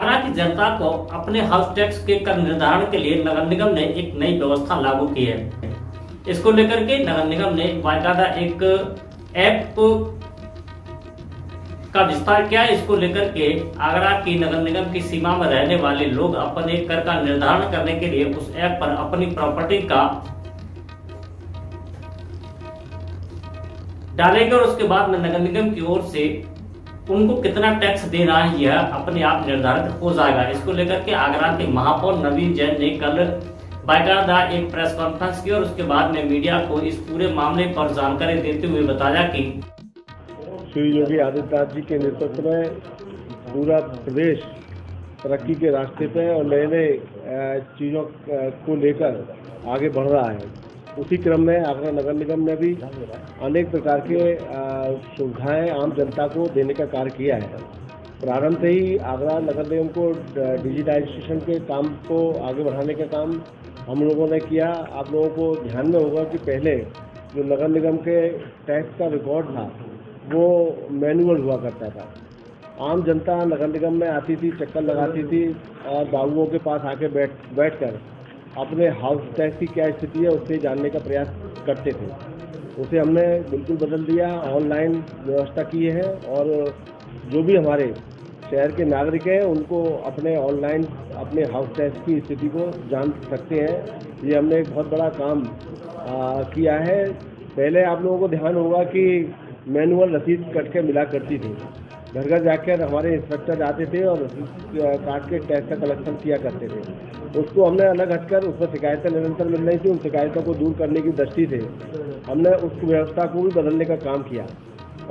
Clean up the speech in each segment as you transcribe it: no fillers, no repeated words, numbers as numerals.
हालांकि जनता को अपने हाउस टैक्स के कर निर्धारण के लिए नगर निगम ने एक नई व्यवस्था लागू की है। इसको लेकर के नगर निगम ने बाकायदा एक ऐप का विस्तार किया। इसको लेकर के आगरा की नगर निगम की सीमा में रहने वाले लोग अपने कर का निर्धारण करने के लिए उस ऐप पर अपनी प्रॉपर्टी का डालेंगे और उसके बाद में नगर निगम की ओर से उनको कितना टैक्स देना है यह अपने आप निर्धारित हो जाएगा। इसको लेकर के आगरा के महापौर नवीन जैन ने कल बाकायदा एक प्रेस कॉन्फ्रेंस की और उसके बाद में मीडिया को इस पूरे मामले पर जानकारी देते हुए बताया कि श्री योगी आदित्यनाथ जी के नेतृत्व में पूरा प्रदेश तरक्की के रास्ते पे और नए नए चीज़ों को लेकर आगे बढ़ रहा है। उसी क्रम में आगरा नगर निगम ने भी अनेक प्रकार के सुविधाएं आम जनता को देने का कार्य किया है। प्रारंभ से ही आगरा नगर निगम को डिजिटाइजेशन के काम को आगे बढ़ाने का काम हम लोगों ने किया। आप लोगों को ध्यान में होगा कि पहले जो नगर निगम के टैक्स का रिकॉर्ड था वो मैनुअल हुआ करता था। आम जनता नगर निगम में आती थी, चक्कर लगाती थी और बाबुओं के पास आके बैठकर अपने हाउस टैक्स की क्या स्थिति है उससे जानने का प्रयास करते थे। उसे हमने बिल्कुल बदल दिया, ऑनलाइन व्यवस्था की है और जो भी हमारे शहर के नागरिक हैं उनको अपने ऑनलाइन अपने हाउस टैक्स की स्थिति को जान सकते हैं। ये हमने एक बहुत बड़ा काम किया है। पहले आप लोगों को ध्यान होगा कि मैनुअल रसीद कट के मिला करती थी। घर घर जाकर हमारे इंस्पेक्टर जाते थे और रसीद काट के टैक्स का कलेक्शन किया करते थे। उसको हमने अलग हटकर उस पर शिकायतें निरंतर मिल रही थी, उन शिकायतों को दूर करने की दृष्टि से हमने उस व्यवस्था को भी बदलने का काम किया।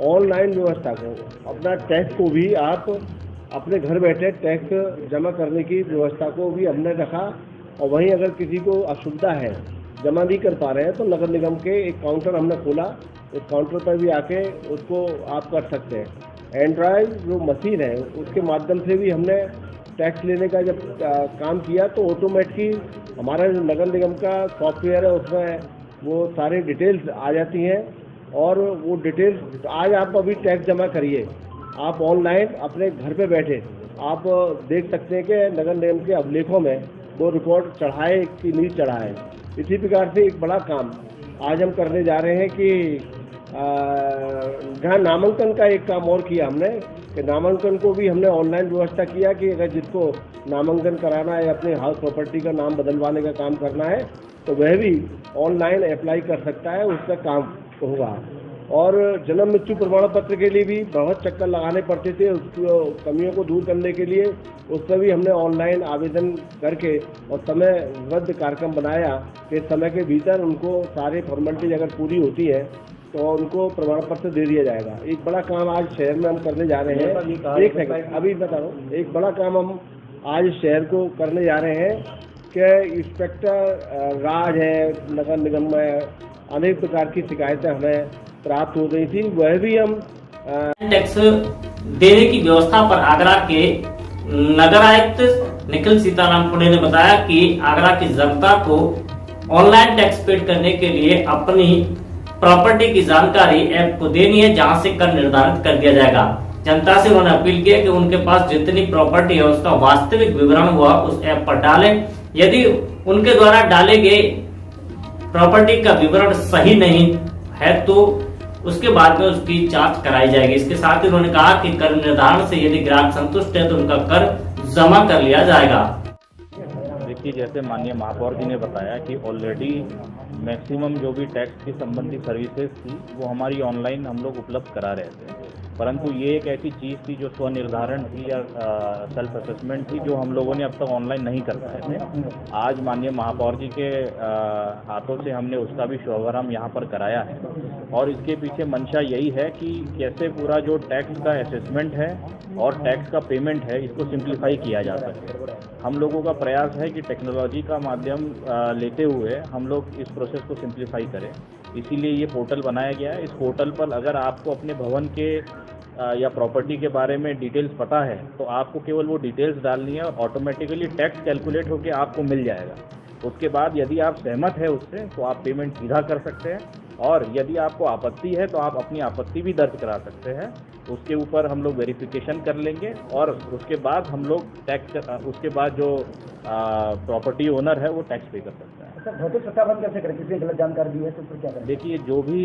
ऑनलाइन व्यवस्था को, अपना टैक्स को भी आप अपने घर बैठे टैक्स जमा करने की व्यवस्था को भी हमने रखा। और वहीं अगर किसी को असुविधा है, जमा नहीं कर पा रहे हैं, तो नगर निगम के एक काउंटर हमने खोला। उस काउंटर पर भी आके उसको आप कर सकते हैं। एंड्रॉयड जो मशीन है उसके माध्यम से भी हमने टैक्स लेने का जब काम किया तो ऑटोमेटिक हमारा जो नगर निगम का सॉफ्टवेयर है उसमें वो सारे डिटेल्स आ जाती हैं और वो डिटेल्स आज आप अभी टैक्स जमा करिए, आप ऑनलाइन अपने घर पे बैठे आप देख सकते हैं कि नगर निगम के अभिलेखों में वो रिकॉर्ड चढ़ाए कि नहीं चढ़ाए। इसी प्रकार से एक बड़ा काम आज हम करने जा रहे हैं कि जहाँ नामांकन का एक काम और किया हमने कि नामांकन को भी हमने ऑनलाइन व्यवस्था किया कि अगर जिसको नामांकन कराना है, अपने हाउस प्रॉपर्टी का नाम बदलवाने का काम करना है तो वह भी ऑनलाइन अप्लाई कर सकता है, उसका काम होगा। और जन्म मृत्यु प्रमाण पत्र के लिए भी बहुत चक्कर लगाने पड़ते थे, उस कमियों को दूर करने के लिए उस पर भी हमने ऑनलाइन आवेदन करके और समयबद्ध कार्यक्रम बनाया कि समय के भीतर उनको सारे फॉर्मेलिटीज अगर पूरी होती है तो उनको प्रमाण पत्र दे दिया जाएगा। एक बड़ा काम आज शहर में हम करने जा रहे हैं। एक सेकंड अभी बता रहा हूँ। एक बड़ा काम हम आज शहर को करने जा रहे हैं कि इंस्पेक्टर राज है, नगर निगम में अनेक प्रकार की शिकायतें हमें प्राप्त हो रही थी, वह भी हम टैक्स देने की व्यवस्था पर आगरा के नगर आयुक्त निखिल सीताराम पुणे ने बताया कि आगरा की जनता को ऑनलाइन टैक्स पेड करने के लिए अपनी प्रॉपर्टी की जानकारी ऐप को देनी है, जहां से कर निर्धारित कर दिया जाएगा। जनता से उन्होंने अपील की है कि उनके पास जितनी प्रॉपर्टी है उसका वास्तविक विवरण हुआ उस ऐप पर डालें। यदि उनके द्वारा डाले गए प्रॉपर्टी का विवरण सही नहीं है तो उसके बाद में उसकी जांच कराई जाएगी। इसके साथ ही उन्होंने कहा कि कर निर्धारण से यदि ग्राहक संतुष्ट है तो उनका कर जमा कर लिया जाएगा। देखिए, जैसे माननीय महापौर जी ने बताया कि ऑलरेडी मैक्सिमम जो भी टैक्स की संबंधी सर्विसेज थी वो हमारी ऑनलाइन हम लोग उपलब्ध करा रहे थे, परंतु ये एक ऐसी चीज़ थी जो स्वनिर्धारण थी या सेल्फ असेसमेंट थी जो हम लोगों ने अब तक ऑनलाइन नहीं कर पाए थे। आज माननीय महापौर जी के हाथों से हमने उसका भी शुभारंभ यहाँ पर कराया है और इसके पीछे मंशा यही है कि कैसे पूरा जो टैक्स का असेसमेंट है और टैक्स का पेमेंट है इसको सिंप्लीफाई किया जा सके। हम लोगों का प्रयास है कि टेक्नोलॉजी का माध्यम लेते हुए हम लोग इस प्रोसेस को सिंप्लीफाई करें, इसीलिए ये पोर्टल बनाया गया है। इस पोर्टल पर अगर आपको अपने भवन के या प्रॉपर्टी के बारे में डिटेल्स पता है तो आपको केवल वो डिटेल्स डालनी है और ऑटोमेटिकली टैक्स कैलकुलेट होकर आपको मिल जाएगा। उसके बाद यदि आप सहमत है उससे तो आप पेमेंट सीधा कर सकते हैं और यदि आपको आपत्ति है तो आप अपनी आपत्ति भी दर्ज करा सकते हैं। उसके ऊपर हम लोग वेरिफिकेशन कर लेंगे और उसके बाद हम लोग टैक्स, उसके बाद जो प्रॉपर्टी ओनर है वो टैक्स पे कर सकता है। सर भौतिक सत्यापन कैसे करें? किसी ने गलत जानकारी दी है तो फिर क्या करें? देखिए, जो भी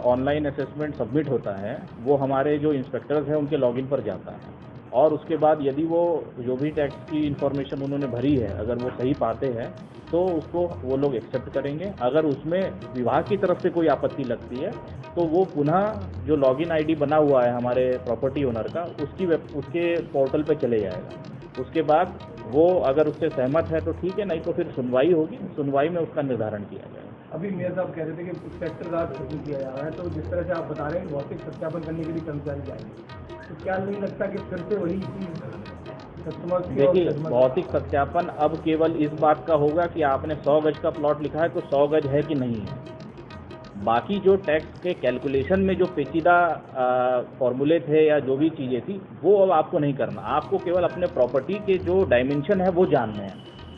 ऑनलाइन असेसमेंट सबमिट होता है वो हमारे जो इंस्पेक्टर्स हैं उनके लॉगिन पर जाता है और उसके बाद यदि वो जो भी टैक्स की इन्फॉर्मेशन उन्होंने भरी है अगर वो सही पाते हैं तो उसको वो लोग एक्सेप्ट करेंगे। अगर उसमें विभाग की तरफ से कोई आपत्ति लगती है तो वो पुनः जो लॉगिन आईडी बना हुआ है हमारे प्रॉपर्टी ओनर का उसके पोर्टल पे चले जाएगा। उसके बाद वो अगर उससे सहमत है तो ठीक है, नहीं तो फिर सुनवाई होगी, सुनवाई में उसका निर्धारण किया जाएगा। अभी मेयर साहब कह रहे थे कि इंस्पेक्टर राज खत्म किया जा रहा है, तो जिस तरह से आप बता रहे हैं भौतिक सत्यापन करने के लिए कर्मचारी जाएंगे, तो क्या नहीं लगता कि फिर से वही कस्टमर? देखिए, भौतिक सत्यापन अब केवल इस बात का होगा कि आपने 100 गज का प्लॉट लिखा है तो 100 गज है कि नहीं है। बाकी जो टैक्स के कैलकुलेशन में जो पेचीदा फॉर्मूले थे या जो भी चीज़ें थी वो अब आपको नहीं करना। आपको केवल अपने प्रॉपर्टी के जो डायमेंशन है वो जानने हैं।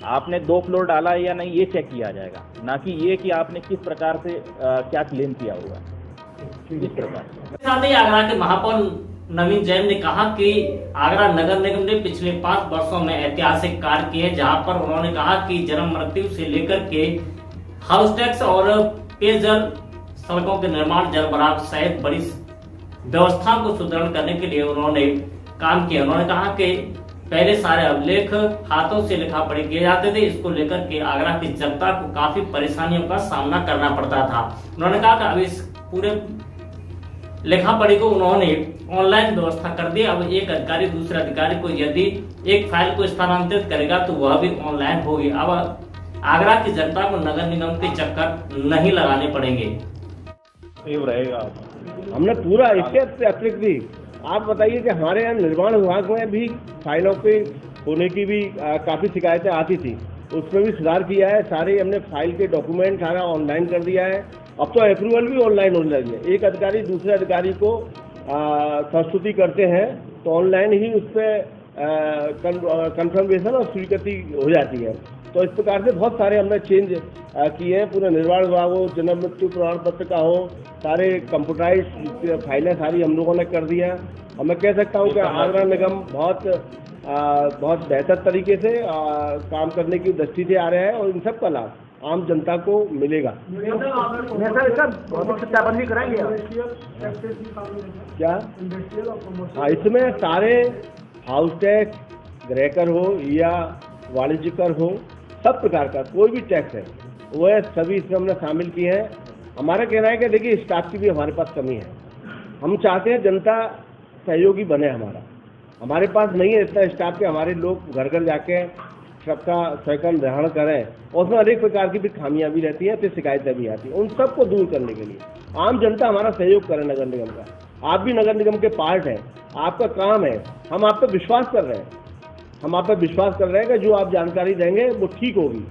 आपने 2 फ्लोर डाला है या नहीं ये चेक किया जाएगा, ना कि ये कि आपने किस प्रकार से क्या क्लेम किया हुआ है। इस प्रकार साथ ही आगरा के महापौर नवीन जैन ने कहा कि आगरा नगर निगम ने पिछले 5 वर्षों में ऐतिहासिक कार्य किए, जहां पर उन्होंने कहा कि जन्म मृत्यु से लेकर के हाउस टैक्स और पेयजल, सड़कों के निर्माण, जल भराव सहित बड़ी व्यवस्था को सुदृढ़ करने के लिए उन्होंने काम किया। उन्होंने कहा कि पहले सारे अभिलेख हाथों से लिखा पढ़ी किए जाते थे, इसको लेकर के आगरा की जनता को काफी परेशानियों का सामना करना पड़ता था। उन्होंने कहा कि अब इस पूरे लेखा पढ़ी को उन्होंने ऑनलाइन व्यवस्था कर दी। अब एक अधिकारी दूसरे अधिकारी को यदि एक फाइल को स्थानांतरित करेगा तो वह भी ऑनलाइन होगी। अब आगरा की जनता को नगर निगम के चक्कर नहीं लगाने पड़ेंगे। रहेगा हमने पूरा इसके अतिरिक्त भी आप बताइए कि हमारे यहाँ निर्माण विभाग में भी फाइलों के होने की भी काफ़ी शिकायतें आती थी, उसमें भी सुधार किया है। सारे हमने फाइल के डॉक्यूमेंट सारा ऑनलाइन कर दिया है। अब तो अप्रूवल भी ऑनलाइन होने लगी है। एक अधिकारी दूसरे अधिकारी को संस्तुति करते हैं तो ऑनलाइन ही उस पर कंफर्मेशन और स्वीकृति हो जाती है। तो इस प्रकार से बहुत सारे हमने चेंज किए हैं। पूरे निर्माण विभाग हो, जन्म मृत्यु प्रमाण पत्र का हो, सारे कंप्यूटराइज फाइलें सारी हम लोगों ने कर दिया है। और मैं कह सकता हूँ कि आगरा निगम बहुत बेहतर तरीके से काम करने की दृष्टि से आ रहा है और इन सब का लाभ आम जनता को मिलेगा। भौतिक सत्यापन भी कराएंगे क्या? हाँ, इसमें सारे हाउस टैक्स, गृहकर हो या वाणिज्यकर हो, सब प्रकार का कोई भी टैक्स है वह सभी इसमें हमने शामिल किए हैं। हमारा कहना है कि देखिए स्टाफ की भी हमारे पास कमी है। हम चाहते हैं जनता सहयोगी बने। हमारे पास नहीं है इतना स्टाफ के हमारे लोग घर घर जाके सबका स्वयं ग्रहण करें और उसमें अनेक प्रकार की भी खामियां भी रहती हैं, फिर शिकायतें भी आती हैं। उन सबको दूर करने के लिए आम जनता हमारा सहयोग करे नगर निगम का। आप भी नगर निगम के पार्ट हैं, आपका काम है। हम आप पर विश्वास कर रहे हैं कि जो आप जानकारी देंगे वो ठीक होगी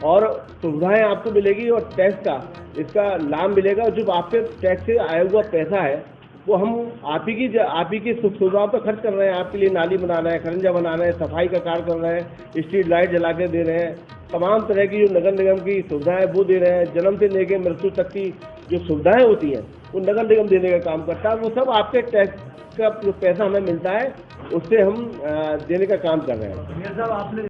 और सुविधाएं आपको मिलेगी और टैक्स का इसका लाभ मिलेगा। जो आपके टैक्स से आया हुआ पैसा है वो हम आप ही की सुख सुविधाओं पर खर्च कर रहे हैं। आपके लिए नाली बना रहे हैं, खरंजा बना रहे हैं, सफाई का कार्य कर रहे हैं, स्ट्रीट लाइट जला के दे रहे हैं, तमाम तरह की जो नगर निगम की सुविधाएं वो दे रहे हैं। जन्म से लेकर मृत्यु तक की जो सुविधाएं होती हैं वो नगर निगम देने का काम करता है। वो सब आपके टैक्स का जो पैसा हमें मिलता है उससे हम देने का काम कर रहे हैं।